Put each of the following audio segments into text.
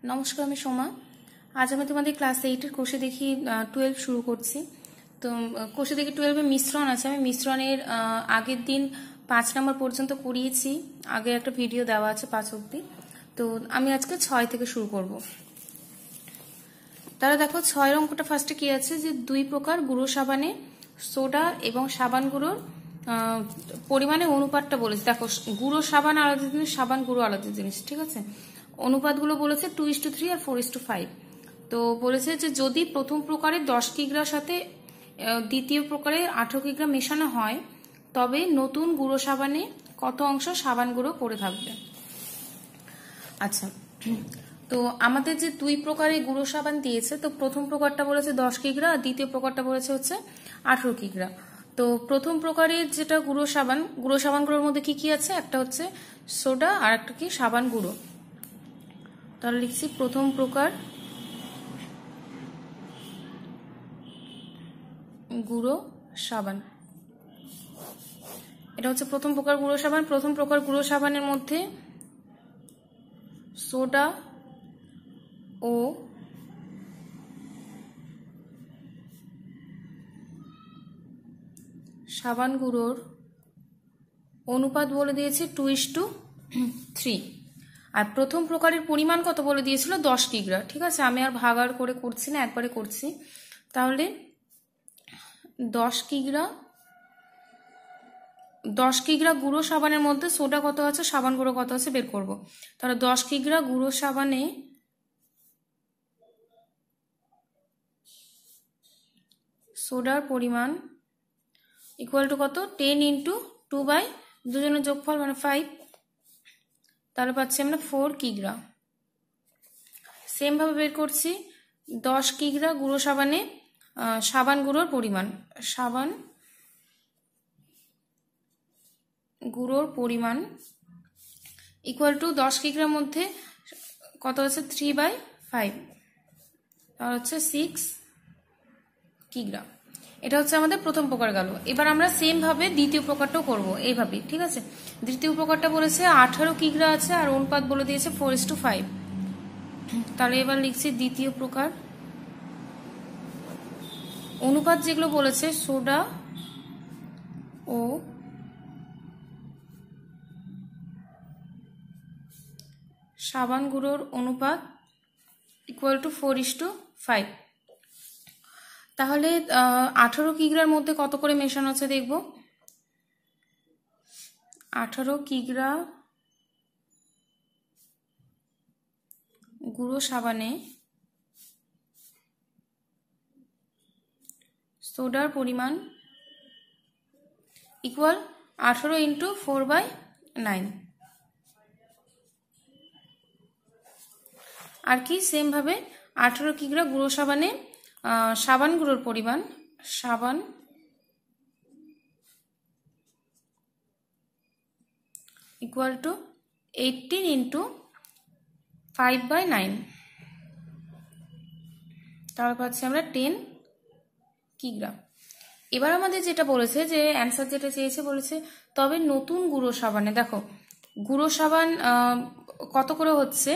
নমস্কার, আমি সোমা। আজ আমি তোমাদের ক্লাস 8-এর কোষে দেখি 12 শুরু করছি। তো কোষে দেখি 12-এ মিশ্রণ আছে। আমি মিশ্রণের আগের দিন 5 নম্বর পর্যন্ত করিয়েছি, আগে একটা ভিডিও দেওয়া আছে 5 অবধি। তো আমি আজকে 6 থেকে শুরু করব। তাহলে দেখো 6 অঙ্কটা ফার্স্টে কি আছে, যে 2 প্রকার গুঁড়ো সাবানে সোডা এবং সাবান গুঁড়োর পরিমাণে অনুপাতটা বলেছে। দেখো গুঁড়ো সাবান আলাদা জিনিস, সাবান গুঁড়ো আলাদা জিনিস, ঠিক আছে। অনুপাতগুলো বলেছে 2:3 আর 4:5। তো বলেছে যে যদি প্রথম প্রকারের 10 কিগ্রার সাথে দ্বিতীয় প্রকারের 18 কিগ্রা মেশানো হয়, তবে নতুন গুঁড়ো সাবানে কত অংশ সাবান গুঁড়ো পড়ে থাকবে। আচ্ছা, তো আমাদের যে 2 প্রকারের গুঁড়ো সাবান দিয়েছে, তো প্রথম প্রকারটা বলেছে 10 কিগ্রা আর দ্বিতীয় প্রকারটা বলেছে হচ্ছে 18 কিগ্রা। তো প্রথম প্রকারের যেটা গুঁড়ো সাবানগুলোর মধ্যে কি কি আছে, একটা হচ্ছে সোডা আর একটা কি সাবান গুঁড়ো। তাহলে লিখছি প্রথম প্রকার গুঁড়ো সাবান, এটা হচ্ছে প্রথম প্রকার গুঁড়ো সাবান। প্রথম প্রকার গুঁড়ো সাবানের মধ্যে সোডা ও সাবান গুঁড়োর অনুপাত বলে দিয়েছে 2:3। আর প্রথম প্রকারের পরিমাণ কত বলে দিয়েছিল, 10 কিগ্রা। ঠিক আছে, আমি আর ভাগার করে করছি না, একবারে করছি। তাহলে 10 কিগ্রা গুঁড়ো সাবানের মধ্যে সোডা কত আছে, সাবান গুঁড়ো কত আছে বের করব। তাহলে 10 কিগ্রা গুঁড়ো সাবানে সোডার পরিমাণ ইকুয়াল টু কত, 10 × 2/, দুজনের যোগফল মানে 5। তাহলে পাচ্ছি আমরা 4 কিগ্রা। সেম ভাবে বের করছি 10 কিগ্রা গুঁড়ো সাবানে সাবান গুঁড়োর পরিমাণ, সাবান গুঁড়োর পরিমাণ ইকুয়াল টু 10 কিগ্রার মধ্যে কত আছে, 3/5, তাহলে হচ্ছে 6 কিগ্রা। এটা হচ্ছে আমাদের প্রথম প্রকার গেল। এবার আমরা সেম ভাবে দ্বিতীয় প্রকারটাও করব এইভাবে, ঠিক আছে। দ্বিতীয় প্রকারটা বলেছে 18 কিগ্রা আছে আর অনুপাত বলে দিয়েছে 4:5। তাহলে এবার লিখছি দ্বিতীয় প্রকার। অনুপাত যেগুলো বলেছে সোডা ও সাবান গুঁড়োর অনুপাত ইকুয়াল টু 4:5। তাহলে 18 কিগ্রার মধ্যে কত করে মেশানো আছে দেখব। 18 কিগ্রা গুঁড়ো সাবানে সোডার পরিমাণ ইকুয়াল 18 × 4/9। আর কি সেম ভাবে 18 কিগ্রা গুঁড়ো সাবানে সাবান গুঁড়োর পরিমাণ, সাবান ইকুয়াল টু 18 × 5/9। তাহলে পাচ্ছি আমরা 10 কিগ্রা। এবার আমাদের যেটা বলেছে, যে অ্যান্সার যেটা চেয়েছে, বলেছে তবে নতুন গুঁড়ো সাবানে, দেখো গুঁড়ো সাবান কত করে হচ্ছে।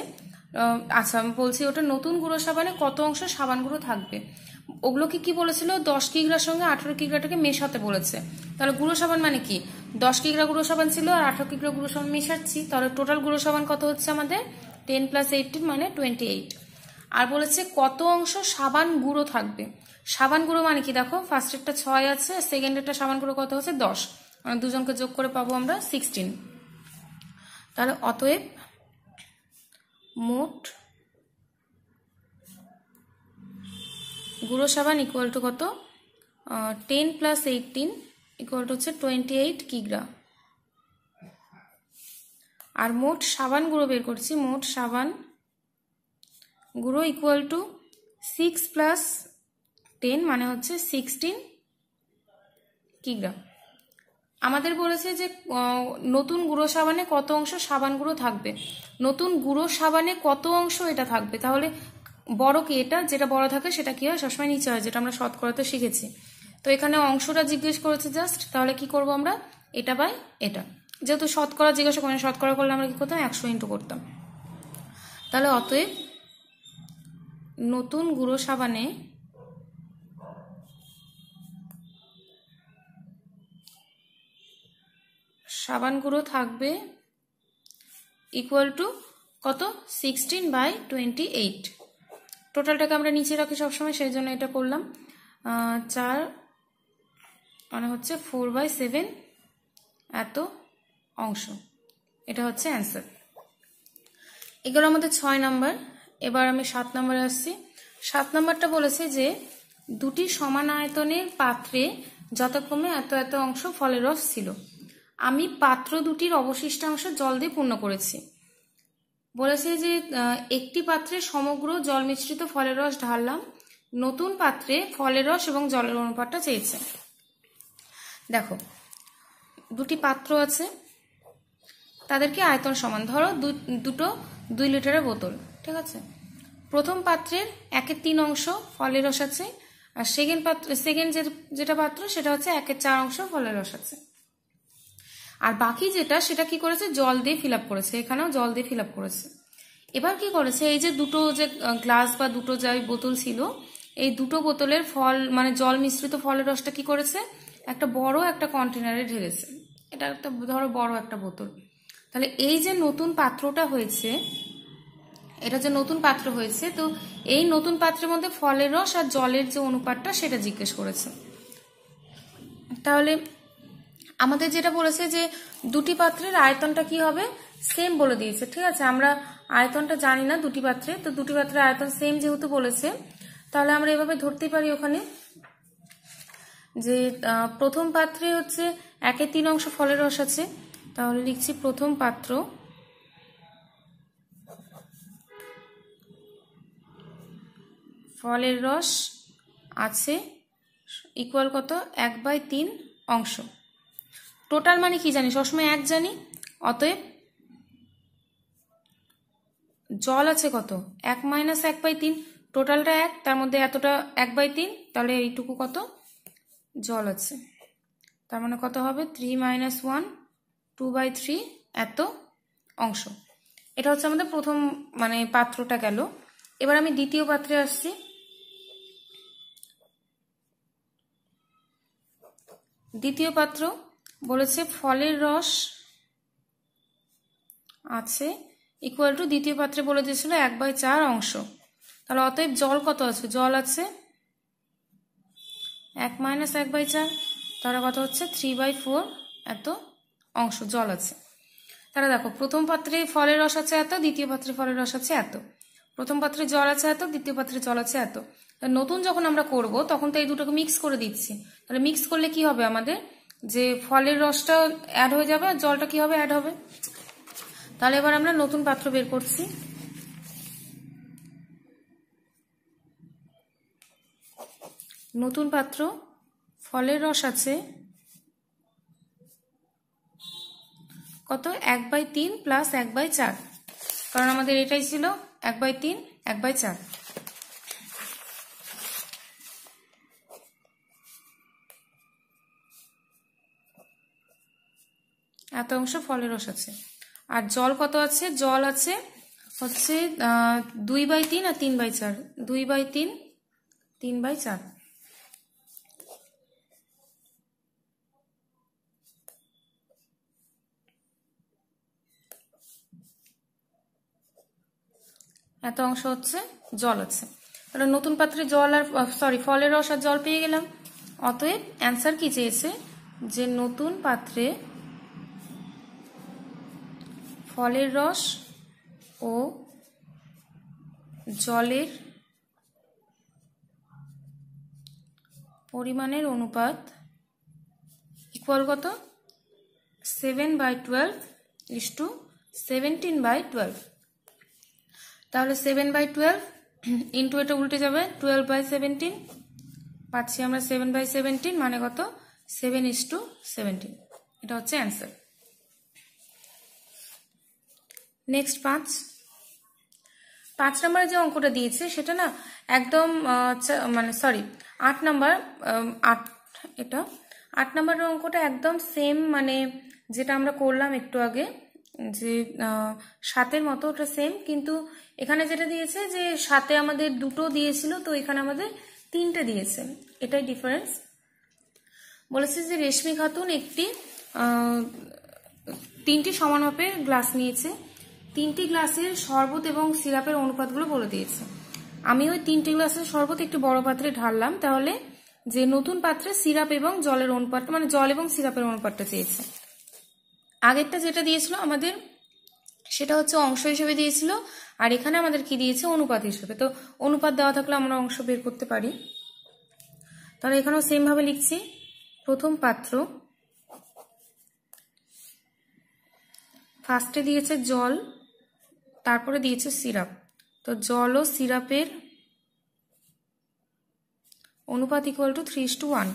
আচ্ছা, আমি বলছি ওটা নতুন গুঁড়ো সাবানে কত অংশ সাবান গুঁড়ো থাকবে। ওগুলোকে কি বলেছিল, 10 কিগ্রার সঙ্গে 18 কিগ্রাটাকে মেশাতে বলেছে। তাহলে গুঁড়ো সাবান মানে কি, 10 কিগ্রা গুঁড়ো সাবান ছিল আর 18 কিগ্রা গুঁড়ো সাবান মেশাচ্ছি, তাহলে টোটাল গুঁড়ো সাবান কত হচ্ছে আমাদের 10 + 18 মানে 28। আর বলেছে কত অংশ সাবান গুঁড়ো থাকবে। সাবান গুঁড়ো মানে কি, দেখো ফার্স্টেরটা 6 আছে, সেকেন্ডেরটা সাবান গুঁড়ো কত হচ্ছে 10, মানে দুজনকে যোগ করে পাবো আমরা 16। তাহলে অতএব মোট গুঁড়ো সাবান ইকুয়াল টু কত, 10 + 18 ইকুয়াল টু হচ্ছে 28 কিগ্রা। আর মোট সাবান গুঁড়ো বের করছি, মোট সাবান গুঁড়ো ইকুয়াল টু 6 + 10 মানে হচ্ছে 16 কিগ্রা। আমাদের বলেছে যে নতুন গুঁড়ো সাবানে কত অংশ সাবান গুঁড়ো থাকবে। নতুন গুঁড়ো সাবানে কত অংশ এটা থাকবে, তাহলে বড় কি, এটা যেটা বড় থাকে সেটা কি হয়, সবসময় নিচে হয়, যেটা আমরা শতকরাতে শিখেছি। তো এখানে অংশটা জিজ্ঞেস করেছে জাস্ট, তাহলে কি করব আমরা, এটা বাই এটা। যেহেতু শতকরা জিজ্ঞাসা করেন, শতকরা করলে আমরা কি করতাম, 100 × করতাম। তাহলে অতএব নতুন গুঁড়ো সাবানে সাবান গুঁড়ো থাকবে ইকুয়াল টু কত 16/28। টোটালটাকে আমরা নিচে রাখি সবসময়, সেই জন্য এটা করলাম। 4 মানে হচ্ছে 4/7 এত অংশ। এটা হচ্ছে অ্যান্সার। এগুলো আমাদের 6 নাম্বার। এবার আমি 7 নম্বরে আসছি। 7 নম্বরটা বলেছে যে দুটি সমান আয়তনের পাত্রে যথাক্রমে এত এত অংশ ফলের রস ছিল। আমি পাত্র দুটির অবশিষ্টাংশ জল দিয়ে পূর্ণ করেছি। বলেছে যে একটি পাত্রে সমগ্র জল মিশ্রিত ফলের রস ঢাললাম, নতুন পাত্রে ফলের রস এবং জলের অনুপাতটা চেয়েছে। দেখো দুটি পাত্র আছে, তাদেরকে আয়তন সমান, ধরো দুটো 2 লিটারের বোতল, ঠিক আছে। প্রথম পাত্রের 1/3 অংশ ফলের রস আছে, আর সেকেন্ড যেটা পাত্র সেটা হচ্ছে 1/4 অংশ ফলের রস আছে। আর বাকি যেটা সেটা কি করেছে, জল দিয়ে ফিল আপ করেছে, এখানেও জল দিয়ে ফিল আপ করেছে। এবার কি করেছে, এই যে দুটো যে গ্লাস বা দুটো যে বোতল ছিল, এই দুটো বোতলের ফল মানে জল মিশ্রিত ফলের রসটা কি করেছে, একটা বড় একটা কন্টেনারে ঢেলেছে। এটা একটা ধরো বড় একটা বোতল। তাহলে এই যে নতুন পাত্রটা হয়েছে, এটা যে নতুন পাত্র হয়েছে, তো এই নতুন পাত্রের মধ্যে ফলের রস আর জলের যে অনুপাতটা সেটা জিজ্ঞেস করেছে। তাহলে আমাদের যেটা বলেছে যে দুটি পাত্রের আয়তনটা কি হবে, সেম বলে দিয়েছে, ঠিক আছে। আমরা আয়তনটা জানি না দুটি পাত্রে, তো দুটি পাত্রের আয়তন সেম যেহেতু বলেছে, তাহলে আমরা এভাবে ধরতেই পারি ওখানে যে প্রথম পাত্রে হচ্ছে 1/3 অংশ ফলের রস আছে। তাহলে লিখছি প্রথম পাত্র ফলের রস আছে ইকুয়াল কত 1/3 অংশ। টোটাল মানে কি জানি, সবসময় 1 জানি, অতএব জল আছে কত 1 - 1/3, টোটালটা 1, তার মধ্যে এতটা 1/3, তাহলে এইটুকু কত জল আছে। তার মানে কত হবে 3 - 1 2/3 এত অংশ। এটা হচ্ছে আমাদের প্রথম মানে পাত্রটা গেল। এবার আমি দ্বিতীয় পাত্রে আসছি। দ্বিতীয় পাত্র বলেছে ফলের রস আছে ইকুয়াল টু, দ্বিতীয় পাত্রে বলে দিয়েছিল 1/4 অংশ। তাহলে অতএব জল কত আছে, জল আছে 1 - 1/4, তাহলে কত হচ্ছে 3/4 এত অংশ জল আছে। তাহলে দেখো প্রথম পাত্রে ফলের রস আছে এত, দ্বিতীয় পাত্রে ফলের রস আছে এত, প্রথম পাত্রে জল আছে এত, দ্বিতীয় পাত্রে জল আছে এত। নতুন যখন আমরা করব তখন তো এই দুটোকে মিক্স করে দিচ্ছি। তাহলে মিক্স করলে কি হবে, আমাদের যে ফলের রসটা অ্যাড হয়ে যাবে আর জলটা কি হবে, অ্যাড হবে। তাহলে এবার আমরা নতুন পাত্র বের করছি। নতুন পাত্র ফলের রস আছে কত 1/3 প্লাস 1/4, কারণ আমাদের এটাই ছিল 1/3 1/4। এত অংশ ফলের রস আছে। আর জল কত আছে, জল আছে হচ্ছে 2/3 আর 3/4, 2/3 3/4। এত অংশ হচ্ছে জল আছে। তাহলে নতুন পাত্রে জল আর ফলের রস আর জল পেয়ে গেলাম। অতএব অ্যান্সার কি চেয়েছে, যে নতুন পাত্রে ফলের রস ও জলের পরিমাণের অনুপাত ইকুয়াল কত 7/12 = 17/12। তাহলে 7/12 ইন্টু এটা উল্টে যাবে 12/17, পাচ্ছি আমরা 7/17 মানে কত 7:17। এটা হচ্ছে অ্যান্সার। নেক্সট 5 নম্বরে যে অঙ্কটা দিয়েছে সেটা না একদম মানে 8 নাম্বার, এটা 8 নম্বরের অঙ্কটা একদম সেম মানে যেটা আমরা করলাম একটু আগে যে 7-এর মতো, ওটা সেম, কিন্তু এখানে যেটা দিয়েছে যে 7-এ আমাদের 2টো দিয়েছিল, তো এখানে আমাদের 3টে দিয়েছে, এটাই ডিফারেন্স। বলেছে যে রেশমি খাতুন 3টি সমান মাপের গ্লাস নিয়েছে, 3টি গ্লাসের শরবত এবং সিরাপের অনুপাতগুলো বলে দিয়েছে। আমি ওই 3টি গ্লাসের শরবত একটি বড় পাত্রে ঢাললাম, তাহলে যে নতুন পাত্রে সিরাপ এবং জলের অনুপাতটা, মানে জল এবং সিরাপের অনুপাতটা চেয়েছে। আগেরটা যেটা দিয়েছিল আমাদের সেটা হচ্ছে অংশ হিসেবে দিয়েছিল, আর এখানে আমাদের কি দিয়েছে, অনুপাত হিসেবে। তো অনুপাত দেওয়া থাকলে আমরা অংশ বের করতে পারি। তাহলে এখানেও সেম ভাবে লিখছি, প্রথম পাত্র, ফার্স্টে দিয়েছে জল, তারপরে দিয়েছে সিরাপ। তো জল ও সিরাপের অনুপাত ইকুয়াল টু 3:1।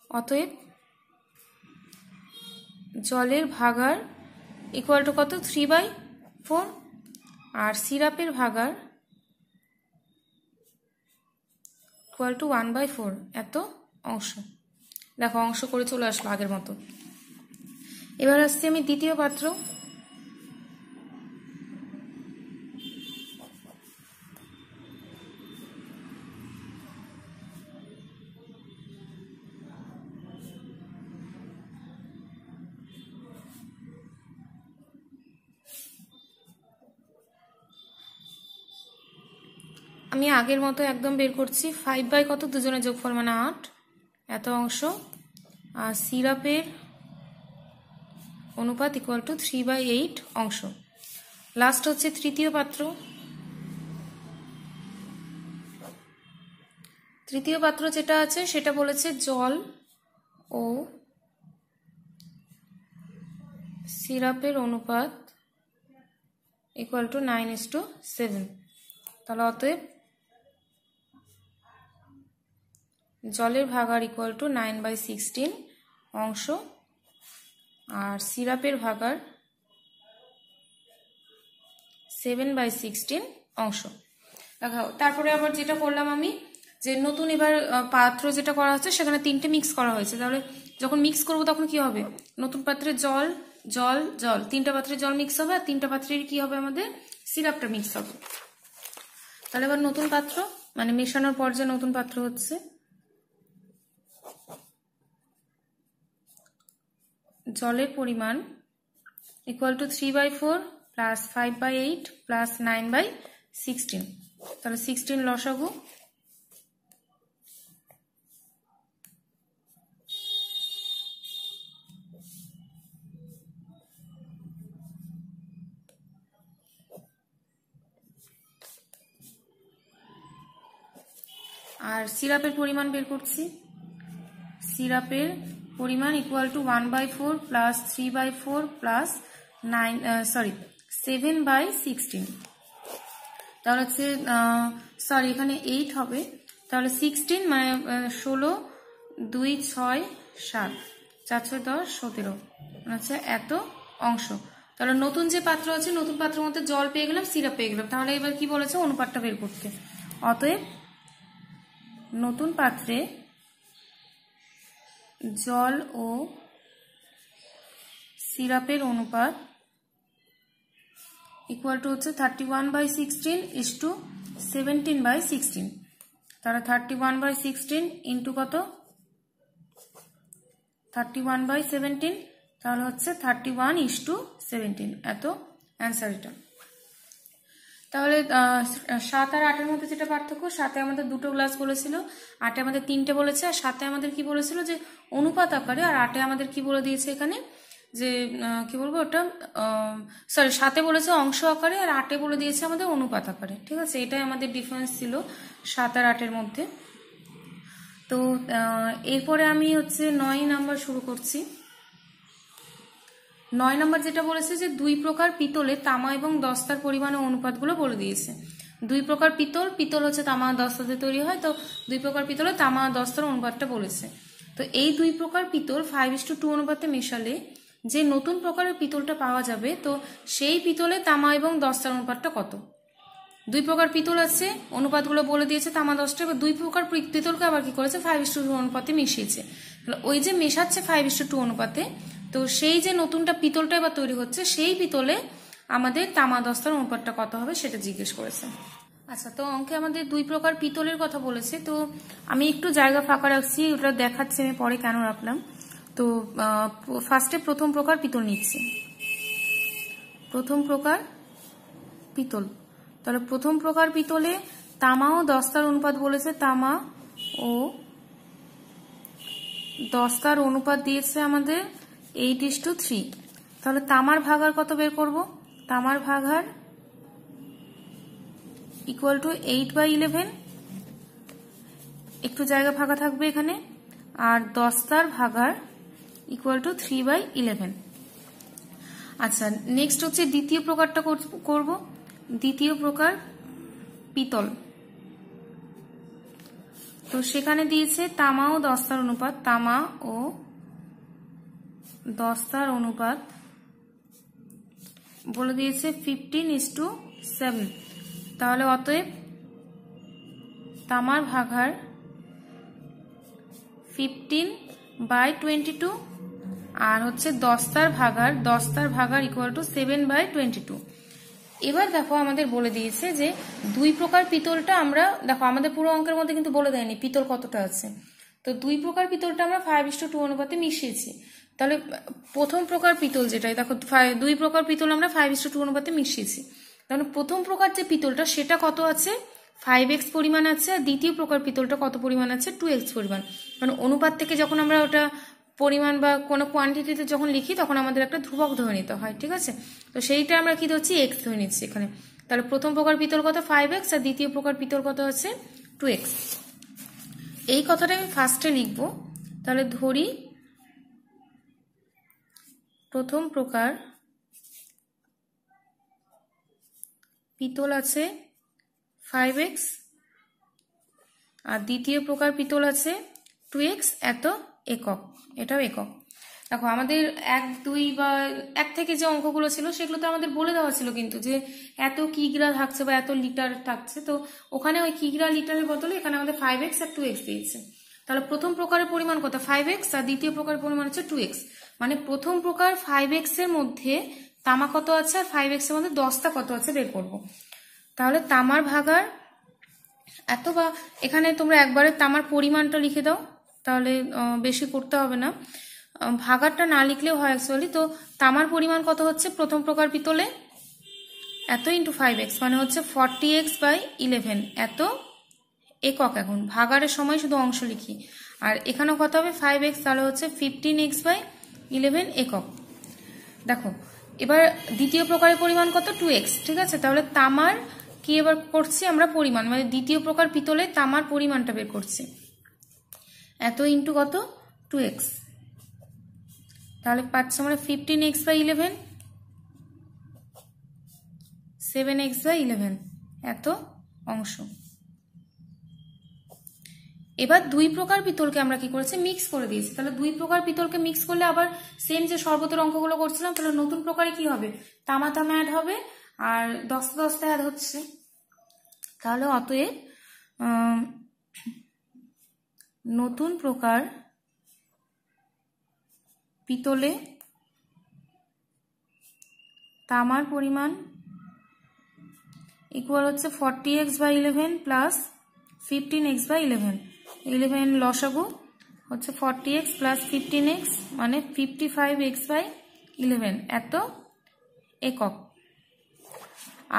অতএব জলের ভাগার ইকুয়াল টু কত, 3/4, আর সিরাপের ভাগার ইকুয়াল টু 1/4। এত অংশ। দেখো অংশ করে চলে আসলো আগের মতো। এবার আসছি আমি দ্বিতীয় পাত্র। আমি আগের মতো একদম বের করছি, 5 কত, দুজনের যোগফল মানে 8, এত অংশ, আর সিরাপের অনুপাত ইকুয়াল টু 3/8 অংশ। লাস্ট হচ্ছে তৃতীয় পাত্র। তৃতীয় পাত্র যেটা আছে সেটা বলেছে জল ও সিরাপের অনুপাত ইকুয়াল টু 9:7। তাহলে অতএব জলের ভাগার ইকুয়াল টু 9/16 অংশ, আর সিরাপের ভাগার 7/16 অংশ। দেখাও তারপরে আবার যেটা করলাম আমি, যে নতুন এবার পাত্র যেটা করা হচ্ছে সেখানে 3টে মিক্স করা হয়েছে। তাহলে যখন মিক্স করব তখন কি হবে, নতুন পাত্রে জল জল জল, 3টা পাত্রে জল মিক্স হবে, আর 3টা পাত্রের কি হবে, আমাদের সিরাপটা মিক্স হবে। তাহলে এবার নতুন পাত্র, মানে মেশানোর পর যে নতুন পাত্র হচ্ছে, জলের পরিমাণ ইকুয়াল টু 3/4 প্লাস 5/8 প্লাস 9/16। তাহলে 16 লসাগু, আর সিরাপের পরিমাণ বের করছি। সিরাপের পরিমাণ ইকুয়াল টু 1/4 প্লাস 3/4 প্লাস 7/16। তাহলে হচ্ছে সরি এখানে 8 হবে, তাহলে 16 মানে 16, 2, 6, 7, 4, 6, 10, 17 হচ্ছে এত অংশ। তাহলে নতুন যে পাত্র আছে, নতুন পাত্রের মধ্যে জল পেয়ে গেলাম, সিরাপ পেয়ে গেলাম। তাহলে এবার কি বলেছে, অনুপাতটা বের করতে। অতএব নতুন পাত্রে জল ও সিরাপের অনুপাত ইকুয়াল টু হচ্ছে 31/16:17/16। তাহলে 31/16 ইন্টু কত, 31/17, তাহলে হচ্ছে 31:17, এত অ্যান্সার এটা। তাহলে 7 আর 8-এর মধ্যে যেটা পার্থক্য, 7-এ আমাদের 2টো গ্লাস বলেছিল, 8-এ আমাদের 3টে বলেছে, আর 7-এ আমাদের কি বলেছিল যে অনুপাত আকারে, আর 8-এ আমাদের কি বলে দিয়েছে এখানে, যে কি বলবো ওটা, সরি 7-এ বলেছে অংশ আকারে, আর 8-এ বলে দিয়েছে আমাদের অনুপাত আকারে। ঠিক আছে, এটাই আমাদের ডিফারেন্স ছিল 7 আর 8-এর মধ্যে। তো এরপরে আমি হচ্ছে 9 নাম্বার শুরু করছি। 9 নাম্বার যেটা বলেছে যে 2 প্রকার পিতলে তামা এবং দস্তার পরিমাণ ও অনুপাতগুলো বলে দিয়েছে। 2 প্রকার পিতল, পিতল হচ্ছে তামা দস্তাতে তৈরি হয়, তো 2 প্রকার পিতলে তামা দস্তার অনুপাতটা বলেছে। তো এই 2 প্রকার পিতল 5:2 অনুপাতে মেশালে যে নতুন প্রকারের পিতলটা পাওয়া যাবে, তো সেই পিতলে তামা এবং দস্তার অনুপাতটা কত। 2 প্রকার পিতল আছে, অনুপাতগুলো বলে দিয়েছে তামা 10টা, এবার 2 প্রকার পিতলকে আবার কি করেছে, 5:2 অনুপাতে মিশিয়েছে। ওই যে মেশাচ্ছে 5:2 অনুপাতে, তো সেই যে নতুনটা পিতলটা এবার তৈরি হচ্ছে, সেই পিতলে আমাদের তামা দস্তার অনুপাতটা কত হবে সেটা জিজ্ঞেস করেছে। আচ্ছা, তো অঙ্কে আমাদের দুই প্রকার পিতলের কথা বলেছে, তো আমি একটু জায়গা ফাঁকা রাখছি, ওটা দেখাচ্ছি আমি পরে কেন রাখলাম। তো ফার্স্টে প্রথম প্রকার পিতল নিচ্ছি। প্রথম প্রকার পিতল, তাহলে প্রথম প্রকার পিতলে তামা ও দস্তার অনুপাত বলেছে, তামা ও দস্তার অনুপাত দিয়েছে আমাদের 8:3। তাহলে তামার ভাগার কত বের করব? তামার ভাগার ইকুয়াল টু 8/11, একটু জায়গা ফাঁকা থাকবে এখানে, আর দস্তার ভাগার ইকুয়াল টু 3/11। আচ্ছা, নেক্সট হচ্ছে দ্বিতীয় প্রকারটা করব। দ্বিতীয় প্রকার পিতল, তো সেখানে দিয়েছে তামা ও দস্তার অনুপাত, তামা ও দস্তার অনুপাত বলে দিয়েছে 15:7। তাহলে অতএব তামার ভাগার 15/22 আর হচ্ছে দস্তার ভাগার ইকুয়াল টু 7/22। এবার দেখো আমাদের বলে দিয়েছে যে দুই প্রকার পিতলটা আমরা, দেখো আমাদের পুরো অঙ্কের মধ্যে কিন্তু বলে দেয়নি পিতল কতটা আছে, তো দুই প্রকার পিতলটা আমরা 5:2 অনুপাতে মিশিয়েছি। তাহলে প্রথম প্রকার পিতল যেটাই দেখো, দুই প্রকার পিতল আমরা 5:2 অনুপাতে মিশিয়েছি। তাহলে প্রথম প্রকার যে পিতলটা সেটা কত আছে? 5x পরিমাণ আছে, আর দ্বিতীয় প্রকার পিতলটা কত পরিমাণ আছে? 2x পরিমাণ। মানে অনুপাত থেকে যখন আমরা ওটা পরিমাণ বা কোনো কোয়ান্টিটিতে যখন লিখি তখন আমাদের একটা ধ্রুবক ধরে নিতে হয়, ঠিক আছে? তো সেইটা আমরা কি ধরছি? x ধরে নিচ্ছি এখানে। তাহলে প্রথম প্রকার পিতল কত? 5x, আর দ্বিতীয় প্রকার পিতল কত আছে? 2x। এই কথাটা আমি ফার্স্টে লিখব। তাহলে ধরি প্রথম প্রকার পিতল আছে 5x, আর দ্বিতীয় প্রকার পিতল আছে 2x, এত একক, এটাও একক। দেখো আমাদের 1, 2 বা 1 থেকে যে অঙ্কগুলো ছিল সেগুলো তো আমাদের বলে দেওয়া ছিল কিন্তু যে এত কিগ্রা থাকছে বা এত লিটার থাকছে, তো ওখানে ওই কিগ্রা লিটারের বদলে এখানে আমাদের 5x আর 2x দিয়েছে। তাহলে প্রথম প্রকারের পরিমাণ কত? 5x, আর দ্বিতীয় প্রকারের পরিমাণ হচ্ছে 2x। মানে প্রথম প্রকার 5x এর মধ্যে তামা কত আছে আর 5x এর মধ্যে দস্তা কত আছে বের করব। তাহলে তামার ভাগার এত, বা এখানে তোমরা একবারে তামার পরিমাণটা লিখে দাও, তাহলে বেশি করতে হবে না, ভাগারটা না লিখলেও হয় অ্যাকচুয়ালি। তো তামার পরিমাণ কত হচ্ছে প্রথম প্রকার পিতলে? এত ইন্টু 5x, মানে হচ্ছে 40x/11, এত একক। এখন ভাগারের সময় শুধু অংশ লিখি, আর এখানেও কত হবে? 5x, তাহলে হচ্ছে 15x/11 একক। দেখো এবার দ্বিতীয় প্রকারের পরিমাণ কত? 2x, ঠিক আছে? তাহলে তামার কি এবার করছি আমরা? পরিমাণ, মানে দ্বিতীয় প্রকার পিতলে তামার পরিমাণটা বের করছি, এত ইন্টু কত? 2x। তাহলে পাচ্ছি আমরা 15x/11, 7x/11, এত অংশ। এবার দুই প্রকার পিতলকে আমরা কি করেছি? মিক্স করে দিয়েছি। তাহলে দুই প্রকার পিতলকে মিক্স করলে আবার সেম যে শরবতের অঙ্কগুলো করছিলাম, তাহলে নতুন প্রকারে কি হবে? তামা তামা অ্যাড হবে আর দস্তা দস্তা অ্যাড হচ্ছে। তাহলে অতএব নতুন প্রকার পিতলে তামার পরিমাণ ইকুয়াল হচ্ছে 40x/11 প্লাস 15x/11। 11 লসাগু হচ্ছে 40x প্লাস 15x, মানে 55x/11, এত একক।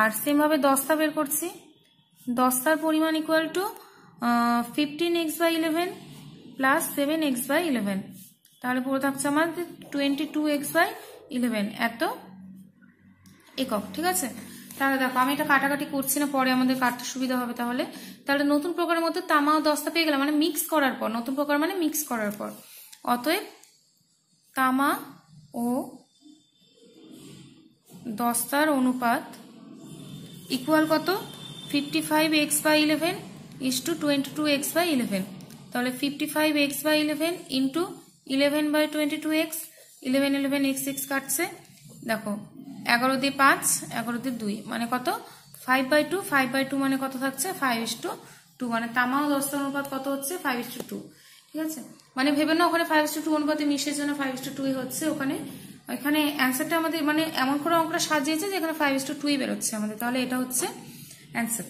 আর সেমভাবে দস্তা বের করছি, দস্তার পরিমাণ equal to 15x/11 plus 7x/11, তাহলে পুরো থাকছে আমাদের 22x/11, এত একক, ঠিক আছে? তাহলে দেখো আমি এটা কাটাকাটি করছি না, পরে আমাদের কাটতে সুবিধা হবে। তাহলে নতুন প্রকারের মধ্যে তামা ও দস্তা পেয়ে গেলাম, মানে মিক্স করার পর, নতুন প্রকার মানে মিক্স করার পর। অতএব তামা ও দস্তার অনুপাত ইকুয়াল কত? 55x/11 = 22x/11। তাহলে 55x/11 into 11/22x, 11 11 x x কাটছে, দেখো 11 দিয়ে 5, 11 দিয়ে 2, মানে কত? 5/2। 5/2 মানে কত থাকছে? 5:2, মানে তামা ও দস্তার অনুপাত কত হচ্ছে? 5:2, ঠিক আছে? মানে ভেবে না ওখানে 5:2 অনুপাতে মিশের জন্য 5:2 হচ্ছে ওখানে, এখানে অ্যান্সারটা আমাদের মানে এমন করে অঙ্কটা সাজিয়েছে যে এখানে 5:2 বেরোচ্ছে আমাদের, তাহলে এটা হচ্ছে অ্যান্সার।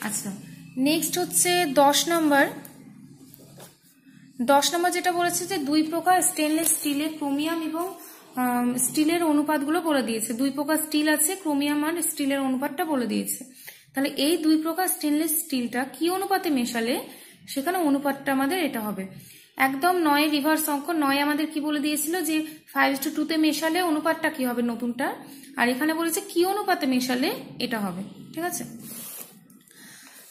আচ্ছা, নেক্সট হচ্ছে 10 নম্বর যেটা বলেছে যে 2 প্রকার স্টেনলেস স্টিলে ক্রোমিয়াম এবং স্টিলের অনুপাতগুলো বলে দিয়েছে। 2 প্রকার স্টিল আছে, ক্রোমিয়াম আর স্টিলের অনুপাতটা বলে দিয়েছে। তাহলে এই 2 প্রকার স্টেনলেস স্টিলটা কি অনুপাতে মেশালে সেখানে অনুপাতটা আমাদের এটা হবে। একদম 9 রিভার্স অঙ্ক। 9 আমাদের কি বলে দিয়েছিল যে 5:2 মেশালে অনুপাতটা কি হবে নতুনটা, আর এখানে বলেছে কি অনুপাতে মেশালে এটা হবে। ঠিক আছে,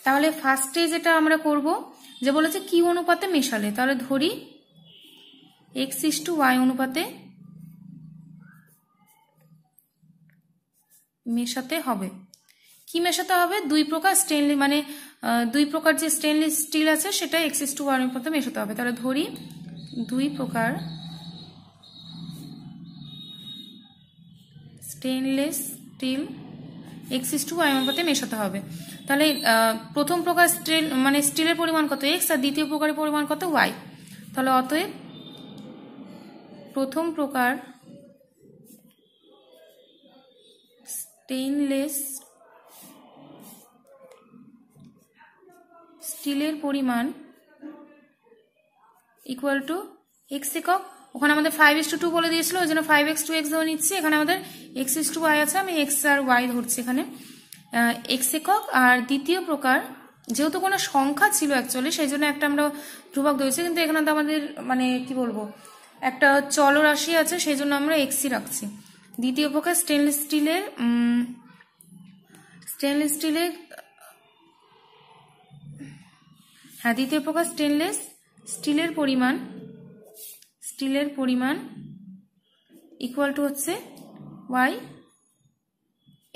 তাহলে ফার্স্টে যেটা আমরা করব যে বলেছে কি অনুপাতে মেশালে, তাহলে ধরি x:y অনুপাতে মেশাতে হবে। কি মেশাতে হবে? 2 প্রকার স্টেনলেস মানে 2 প্রকার যে স্টেনলেস স্টিল আছে সেটা x:y অনুপাতে মেশাতে হবে। তাহলে ধরি 2 প্রকার স্টেনলেস স্টিল x:y অনুপাতে মেশাতে হবে। তাহলে প্রথম প্রকার স্টিল মানে স্টিলের পরিমাণ কত x আর দ্বিতীয় প্রকারের পরিমাণ কত y। তাহলে অতএব প্রথম প্রকার স্টেনলেস স্টিলের পরিমাণ ইকুয়াল টু x একক। ওখানে আমাদের 5:2 বলে দিয়েছিল, ওই জন্য 5x 2x ধরে নিচ্ছি। এখানে আমাদের x:y আছে, আমি x আর y ধরছি এখানে x একক। আর দ্বিতীয় প্রকার যেহেতু কোনো সংখ্যা ছিল অ্যাকচুয়ালি সেই জন্য একটা আমরা ধ্রুবক ধরেছি, কিন্তু এখানে তো আমাদের মানে কি বলবো একটা চলরাশি আছে সেই জন্য আমরা xই রাখছি। দ্বিতীয় প্রকার স্টেনলেস স্টিলের হ্যাঁ দ্বিতীয় প্রকার স্টেনলেস স্টিলের পরিমাণ ইকুয়াল টু হচ্ছে y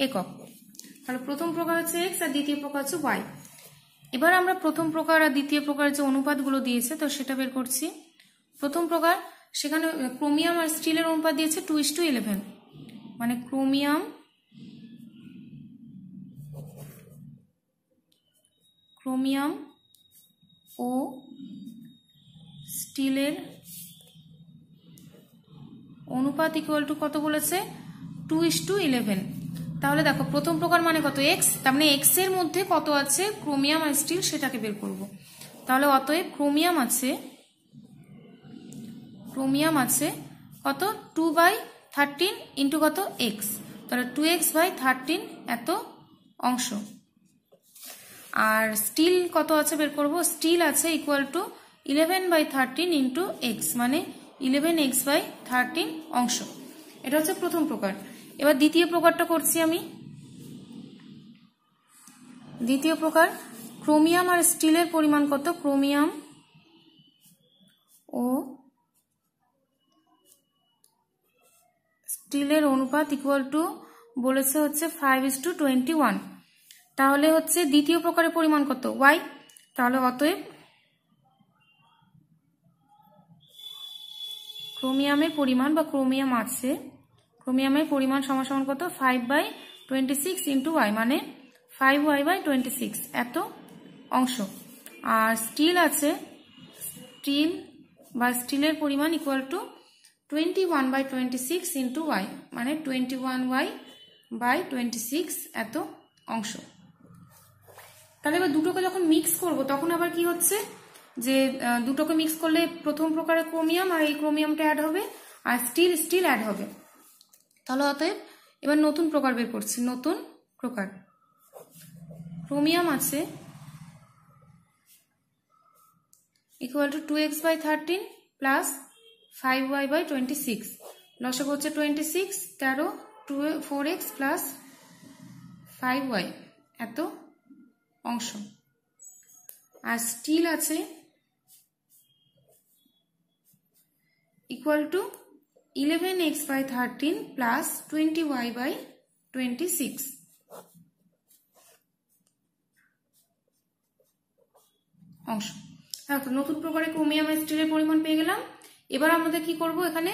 একক। তাহলে প্রথম প্রকার হচ্ছে x আর দ্বিতীয় প্রকার হচ্ছে y। এবার আমরা প্রথম প্রকার আর দ্বিতীয় প্রকার যে অনুপাতগুলো দিয়েছে তো সেটা বের করছি। প্রথম প্রকার সেখানে ক্রোমিয়াম আর স্টিলের অনুপাত দিয়েছে 2:11, মানে ক্রোমিয়াম ও স্টিলের অনুপাত ইকুয়াল টু কত বলেছে 2:11। তাহলে দেখো প্রথম প্রকার মানে কত x, তার মানে x এর মধ্যে কত আছে ক্রোমিয়াম আর স্টিল সেটাকে বের করব। তাহলে অতএব ক্রোমিয়াম আছে কত 2/13 ইন্টু কত x, তাহলে 2x/13 এত অংশ। আর স্টিল কত আছে বের করব, স্টিল আছে ইকুয়াল টু 11/13 ইন্টু x, মানে 11x/13 অংশ। এটা হচ্ছে প্রথম প্রকার। এবার দ্বিতীয় প্রকারটা করছি আমি। দ্বিতীয় প্রকার ক্রোমিয়াম আর স্টিলের পরিমাণ কত, ক্রোমিয়াম ও স্টিলের অনুপাত ইকুয়াল টু বলেছে হচ্ছে 5:21। তাহলে হচ্ছে দ্বিতীয় প্রকারের পরিমাণ কত y। তাহলে অতএব ক্রোমিয়ামের পরিমাণ বা ক্রোমিয়ামের পরিমাণ সমান কত 5/26 ইন্টু y, মানে 5y/26 এত অংশ। আর স্টিল আছে, স্টিলের পরিমাণ ইকুয়াল টু 21/26 ইন্টু y, মানে 21y/26 এত অংশ। তাহলে এবার দুটোকে যখন মিক্স করব তখন আবার কি হচ্ছে যে দুটোকে মিক্স করলে প্রথম প্রকারের ক্রোমিয়াম আর এই ক্রোমিয়ামটা অ্যাড হবে আর স্টিল অ্যাড হবে। তাহলে অতএব এবার নতুন প্রকার বের করছি। নতুন প্রকার ক্রোমিয়াম আছে equal to 2x/13 plus 5y/26, লসাগু হচ্ছে 26, 13, 4x প্লাস 5y এত অংশ। আর স্টিল আছে equal to 11x/13 plus 20y/26 অংশ। নতুন প্রকারে ক্রোমিয়াম আর স্টিলের পরিমাণ পেয়ে গেলাম। এবার আমাদের কি করব, এখানে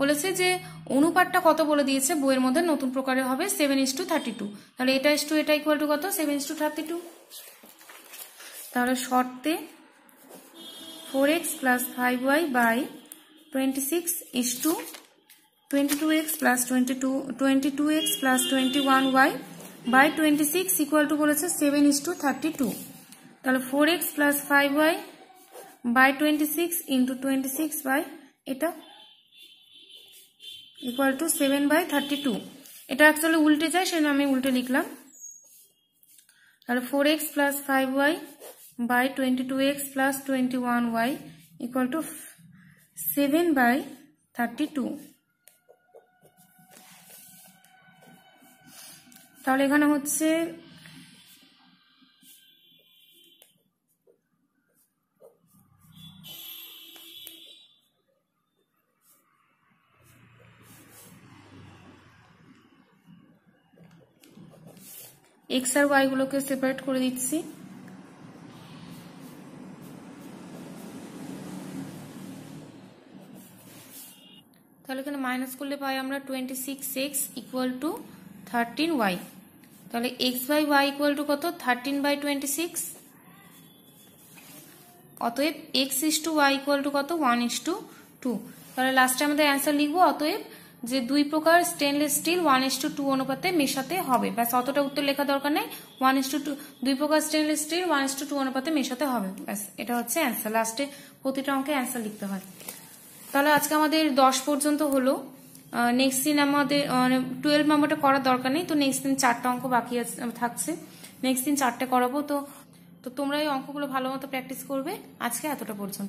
বলেছে যে অনুপাতটা কত বলে দিয়েছে বইয়ের মধ্যে, নতুন প্রকারে হবে 7:32। তাহলে এটা ইকুয়াল টু কত 7:32। তাহলে শর্তে 4x plus 5y by 26 is to 22x plus 22x plus 21y by 26 equal to বলেছে 7 is to 32। তাহলে 4x plus 5y by 26 into 26 by এটা equal to 7 by 32। এটা অ্যাকচুয়ালি উল্টে যায়, সেজন্য আমি উল্টে লিখলাম। তাহলে 4x plus 5y by 22x plus 21y equal to 7 by 32। তাহলে এখানে হচ্ছে x আর y গুলোকে সেপারেট করে দিচ্ছি। তাহলে এখানে মাইনাস করলে পাই আমরা 26x ইকুয়াল টু 13y। তাহলে x by y equal to কত? 13 বাই 26। অতএব x is to y equal to কত? 1:2। তাহলে লাস্টে আমাদের অ্যান্সার লিখবো অতএব যে দুই প্রকার স্টেনলেস স্টিল 1:2 অনুপাতে মেশাতে হবে। ব্যাস, অতটা উত্তর লেখা দরকার নেই। 1:2 দুই প্রকার স্টেনলেস স্টিল 1:2 অনুপাতে মেশাতে হবে। ব্যাস, এটা হচ্ছে অ্যান্সার। লাস্টে প্রতিটা অঙ্কে অ্যান্সার লিখতে হয়। তাহলে আজকে আমাদের 10 পর্যন্ত হলো। নেক্সট দিন আমাদের 12 নম্বরটা করার দরকার নেই, তো নেক্সট দিন 4টা অঙ্ক বাকি থাকছে, নেক্সট দিন 4টে করাবো। তো তোমরা এই অঙ্কগুলো ভালো মতো প্র্যাকটিস করবে। আজকে এতটা পর্যন্ত।